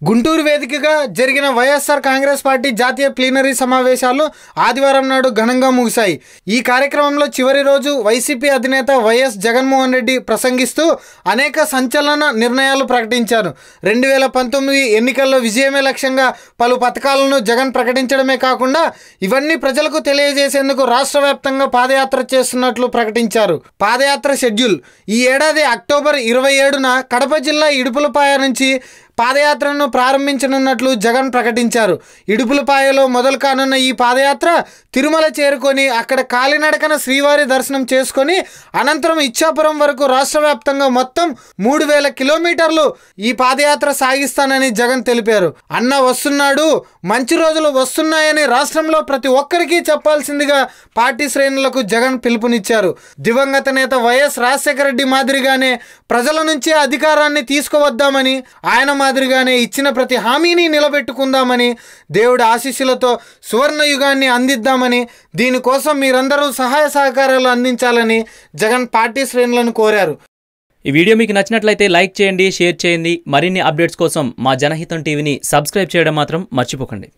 గుంటూరు వేదికగా జరిగిన వైఎస్ఆర్ కాంగ్రెస్ పార్టీ జాతీయ ప్లీనరీ సమావేశాలు ఆదివారం నాడు ఘనంగా ముగిశాయి. ఈ కార్యక్రమంలో చివరి రోజు వైసీపీ అధినేత వైఎస్ జగన్మోహన్ రెడ్డి ప్రసంగిస్తూ అనేక సంచలన నిర్ణయాలు ప్రకటించారు. 2019 ఎన్నికల్లో విజయమే లక్ష్యంగా పలు పథకాలను జగన్ ప్రకటించడమే కాకుండా ఇవన్నీ ప్రజలకు తెలియజేసేందుకు రాష్ట్ర వ్యాప్తంగా పాదయాత్ర చేస్తున్నట్లు ప్రకటించారు. పాదయాత్ర షెడ్యూల్: ఈ ఏడాది అక్టోబర్ 27న కడప జిల్లా ఇడుపులపాయ నుంచి పాదయాత్రను ప్రారంభించనున్నట్లు జగన్ ప్రకటించారు. ఇడుపులపాయలో మొదలు కానున్న ఈ పాదయాత్ర తిరుమల చేరుకొని అక్కడ కాలినడకన శ్రీవారి దర్శనం చేసుకొని అనంతరం ఇచ్చాపురం వరకు రాష్ట్ర వ్యాప్తంగా మొత్తం 3000 కిలోమీటర్లు ఈ పాదయాత్ర సాగిస్తానని జగన్ తెలిపారు. అన్న వస్తున్నాడు, మంచి రోజులు వస్తున్నాయని రాష్ట్రంలో ప్రతి ఒక్కరికి చెప్పాల్సిందిగా పార్టీ శ్రేణులకు జగన్ పిలుపునిచ్చారు. దివంగత నేత వైఎస్ రాజశేఖర రెడ్డి మాదిరిగానే ప్రజల నుంచి అధికారాన్ని తీసుకువద్దామని, ఆయన మాదిరిగానే ఇచ్చిన ప్రతి హామీని నిలబెట్టుకుందామని, దేవుడి ఆశీస్సులతో సువర్ణ యుగాన్ని అందిద్దామని, దీనికోసం మీరందరూ సహాయ సహకారాలు అందించాలని జగన్ పార్టీ శ్రేణులను కోరారు. ఈ వీడియో మీకు నచ్చినట్లయితే లైక్ చేయండి, షేర్ చేయండి. మరిన్ని అప్డేట్స్ కోసం మా జనహితం టీవీని సబ్స్క్రైబ్ చేయడం మాత్రం మర్చిపోకండి.